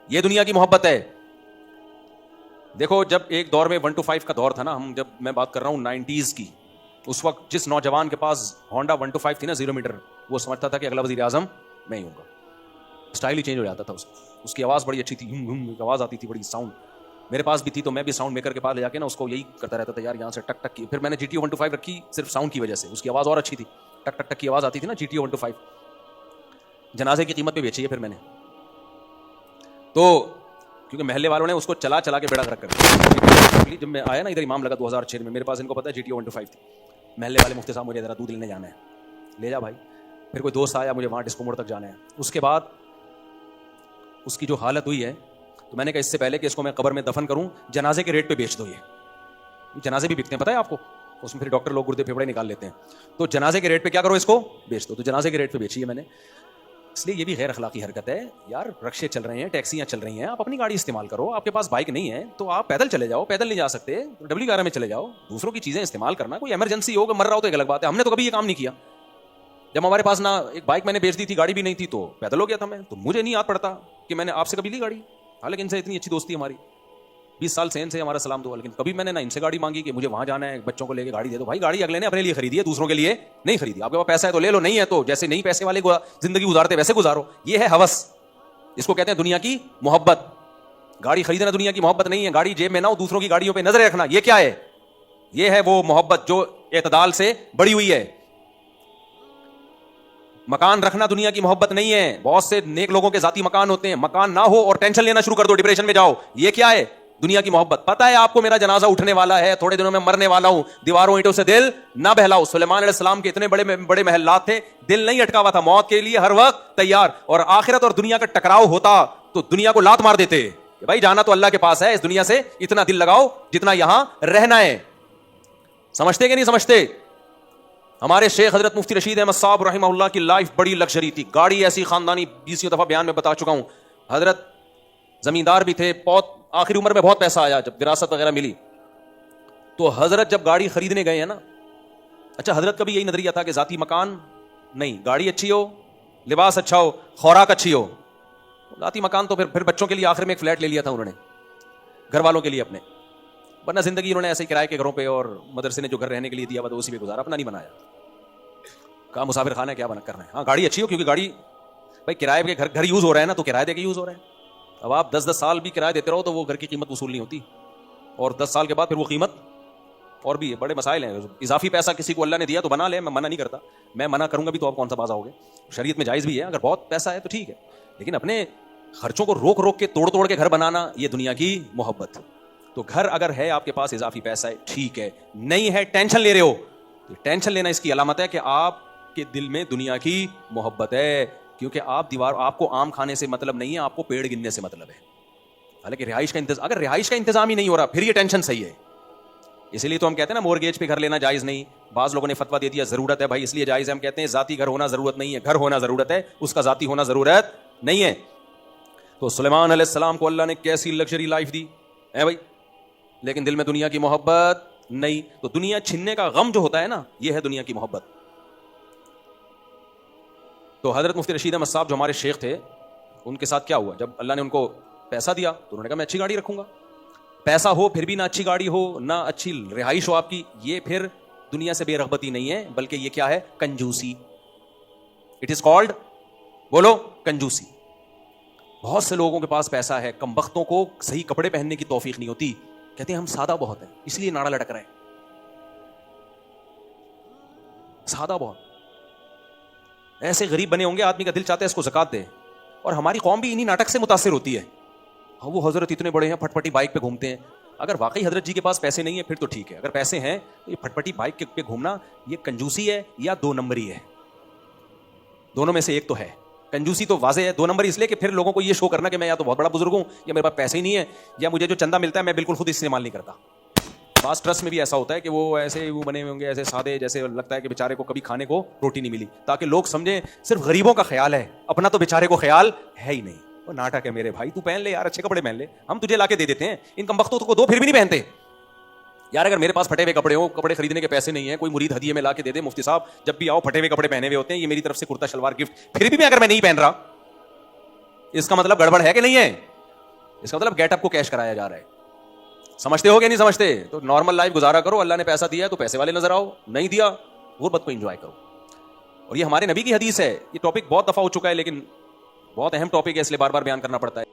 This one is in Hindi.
ये दुनिया की मोहब्बत है। देखो, जब एक दौर में 125 का दौर था ना, मैं बात कर रहा हूं 90s की, उस वक्त जिस नौजवान के पास होंडा 125 थी ना 0 मीटर, वो समझता था कि अगला वजीर आजम मैं ही हूँगा। स्टाइल ही चेंज हो जाता था उसकी आवाज़ बड़ी अच्छी थी, एक आवाज़ आती थी, बड़ी साउंड मेरे पास भी थी, तो मैं भी साउंड मेकर के पास ले जाके ना उसको यही करता रहता था यार, यहाँ से टक टक की। फिर मैंने GTO 125 रखी सिर्फ साउंड की वजह से, उसकी आवाज़ और अच्छी थी, टक टक टक की आवाज़ आती थी ना GTO 125। जनाजे की कीमत पे बेची है फिर मैंने तो, क्योंकि महल्ले वालों ने उसको चला चला के बेड़ा गर्क कर दिया। जब मैं आया ना इधर इमाम लगा 2006 में, मेरे पास इनको पता है GTO 125 थी। महल्ले वाले मुफ्ती साहब मुझे ज़रा दूध लेने जाना है, ले जा भाई। फिर कोई दोस्त आया, मुझे वहाँ डिस्को मोड़ तक जाना है। उसके बाद उसकी जो हालत हुई है, तो मैंने कहा इससे पहले कि इसको मैं कब्र में दफन करूँ, जनाजे के रेट पे बेच दो। ये जनाजे भी बिकते हैं, पता है आपको, उसमें फिर डॉक्टर लोग गुर्दे फेफड़े निकाल लेते हैं। तो जनाजे के रेट पे क्या करो, इसको बेच दो। तो जनाजे के रेट पे बेची है मैंने। इसलिए ये भी गैर अखलाकी हरकत है यार। रक्शे चल रहे हैं, टैक्सियां चल रही हैं, आप अपनी गाड़ी इस्तेमाल करो। आपके पास बाइक नहीं है तो आप पैदल चले जाओ, पैदल नहीं जा सकते WR में चले जाओ। दूसरों की चीजें इस्तेमाल करना, कोई इमरजेंसी हो, मर रहा हो तो एक अलग बात है। हमने तो कभी ये काम नहीं किया। जब हमारे पास ना एक बाइक मैंने बेच दी थी, गाड़ी भी नहीं थी, तो पैदल हो गया था मैं। तो मुझे नहीं याद पड़ता कि मैंने आपसे कभी ली गाड़ी। हालांकि इनसे इतनी अच्छी दोस्ती हमारी, 20 साल से इनसे हमारा सलाम दुआ, लेकिन कभी मैंने ना इनसे गाड़ी मांगी कि मुझे वहां जाना है, बच्चों को लेके गाड़ी दे दो। भाई गाड़ी अगले ने अपने लिए खरीदी है, दूसरों के लिए नहीं खरीदी। आपके पास पैसा है तो ले लो, नहीं है तो जैसे नहीं पैसे वाले जिंदगी गुजारते वैसे गुजारो। ये है हवस, इसको कहते हैं दुनिया की मोहब्बत। गाड़ी खरीदना दुनिया की मोहब्बत नहीं है। गाड़ी जेब में ना हो, दूसरों की गाड़ियों पर नजर रखना, ये क्या है? ये है वो मोहब्बत जो एतदाल से बड़ी हुई है। मकान रखना दुनिया की मोहब्बत नहीं है। बहुत से नेक लोगों के जाती मकान होते हैं, मकान ना हो और टेंशन लेना शुरू कर दो, डिप्रेशन में जाओ। ये क्या है? दुनिया की मोहब्बत। पता है आपको मेरा जनाजा उठने वाला है, थोड़े दिनों में मरने वाला हूं, दीवारों ईंटों से दिल ना बहलाओ। सुलेमान अलैहिस्सलाम के इतने बड़े बड़े महल्लात थे, दिल नहीं अटका हुआ था, मौत के लिए हर वक्त तैयार। और आखिरत और दुनिया का टकराव होता तो दुनिया को लात मार देते कि भाई जाना तो अल्लाह के पास है, इस दुनिया से इतना दिल लगाओ जितना यहां रहना है। समझते कि नहीं समझते? हमारे शेख हजरत मुफ्ती रशीद अहमद साहब रहमहुल्लाह की लाइफ बड़ी लग्जरी थी। गाड़ी ऐसी खानदानी, 20 दफा बयान में बता चुका हूं। हजरत जमींदार भी थे, बहुत आखिरी उम्र में बहुत पैसा आया जब विरासत वगैरह मिली। तो हजरत जब गाड़ी खरीदने गए हैं ना, अच्छा हजरत का भी यही नजरिया था कि जाती मकान नहीं, गाड़ी अच्छी हो, लिबास अच्छा हो, खुराक अच्छी हो। जाती मकान तो फिर बच्चों के लिए आखिर में एक फ्लैट ले लिया था उन्होंने, घर वालों के लिए अपने। वरना जिंदगी उन्होंने ऐसे किराए के घरों पे और मदरसे ने जो घर रहने के लिए दिया हुआ था उसी पे गुजारा, अपना नहीं बनाया। कहा मुसाफिर खाना है, क्या बना करना है। हाँ गाड़ी अच्छी हो, क्योंकि गाड़ी भाई किराए पे घर यूज हो रहा है ना, तो किराए दे के यूज हो रहा है। अब आप 10-10 साल भी किराया देते रहो तो वो घर की कीमत वसूल नहीं होती, और 10 साल के बाद फिर वो कीमत, और भी बड़े मसाइल हैं। इजाफी पैसा किसी को अल्लाह ने दिया तो बना ले, मैं मना नहीं करता। मैं मना करूंगा भी तो आप कौन सा बाज आओगे। शरीयत में जायज़ भी है, अगर बहुत पैसा है तो ठीक है, लेकिन अपने खर्चों को रोक रोक के तोड़ तोड़ के घर बनाना, ये दुनिया की मोहब्बत। तो घर अगर है आपके पास, इजाफी पैसा है, ठीक है, नहीं है टेंशन ले रहे हो, तो टेंशन लेना इसकी अलामत है कि आपके दिल में दुनिया की मोहब्बत है। क्योंकि आपको आम खाने से मतलब नहीं है, आपको पेड़ गिनने से मतलब है। हालांकि रिहाइश का इंतजाम, अगर रिहाइश का इंतजाम ही नहीं हो रहा फिर ये टेंशन सही है। इसलिए तो हम कहते हैं ना मोर्गेज पे घर लेना जायज़ नहीं। बाज़ लोगों ने फतवा दे दिया ज़रूरत है, भाई इसलिए जायज़ है। हम कहते हैं जाती घर होना ज़रूरत नहीं है, घर होना ज़रूरत है, उसका जाती होना ज़रूरत नहीं है। तो सुलेमान अलैहिस्सलाम को अल्लाह ने कैसी लग्जरी लाइफ दी है भाई, लेकिन दिल में दुनिया की मोहब्बत नहीं। तो दुनिया छीनने का गम जो होता है ना, ये है दुनिया की मोहब्बत। तो हजरत मुफ्ती रशीद अहमद साहब जो हमारे शेख थे, उनके साथ क्या हुआ, जब अल्लाह ने उनको पैसा दिया तो उन्होंने कहा मैं अच्छी गाड़ी रखूंगा। पैसा हो फिर भी ना अच्छी गाड़ी हो, ना अच्छी रिहाइश हो आपकी, ये फिर दुनिया से बेरगबती नहीं है, बल्कि ये क्या है? कंजूसी। इट इज कॉल्ड, बोलो, कंजूसी। बहुत से लोगों के पास पैसा है, कमबख्तों को सही कपड़े पहनने की तौफीक नहीं होती, कहते हैं हम सादा बहुत है इसलिए नाड़ा लटक रहे हैं। सादा बहुत, ऐसे गरीब बने होंगे, आदमी का दिल चाहता है इसको ज़कात दे। और हमारी कौम भी इन्हीं नाटक से मुतासिर होती है। हाँ वो हजरत इतने बड़े हैं, फटफटी बाइक पे घूमते हैं। अगर वाकई हजरत जी के पास पैसे नहीं है फिर तो ठीक है, अगर पैसे हैं तो ये फटफटी बाइक पे घूमना ये कंजूसी है या 2 नंबरी है? दोनों में से एक तो है। कंजूसी तो वाज़े है, 2 नंबर इसलिए कि फिर लोगों को ये शो करना कि मैं या तो बहुत बड़ा बुजुर्ग हूँ, या मेरे पास पैसे ही नहीं है, या मुझे जो चंदा मिलता है मैं बिल्कुल खुद इस्तेमाल नहीं करता। पास ट्रस्ट में भी ऐसा होता है कि वो ऐसे वो बने होंगे ऐसे सादे, जैसे लगता है कि बेचारे को कभी खाने को रोटी नहीं मिली, ताकि लोग समझें सिर्फ गरीबों का ख्याल है, अपना तो बेचारे को ख्याल है ही नहीं। वो नाटक है मेरे भाई, तू पहन ले यार, अच्छे कपड़े पहन ले, हम तुझे लाके दे देते हैं। इन कमबख्तों को दो फिर भी नहीं पहनते यार। अगर मेरे पास फटे हुए कपड़े हो, कपड़े खरीदने के पैसे नहीं है, कोई मुरीद हदिये में लाके दे दे, मुफ्ती साहब जब भी आओ फटे हुए कपड़े पहने हुए होते हैं, ये मेरी तरफ से कुर्ता शलवार गिफ्ट, फिर भी मैं अगर मैं नहीं पहन रहा, इसका मतलब गड़बड़ है कि नहीं है? इसका मतलब गेटअप को कैश कराया जा रहा है। समझते हो क्या नहीं समझते? तो नॉर्मल लाइफ गुजारा करो, अल्लाह ने पैसा दिया है तो पैसे वाले नजर आओ, नहीं दिया गुर्बत को एंजॉय करो। और ये हमारे नबी की हदीस है। ये टॉपिक बहुत दफा हो चुका है लेकिन बहुत अहम टॉपिक है, इसलिए बार बार बयान करना पड़ता है।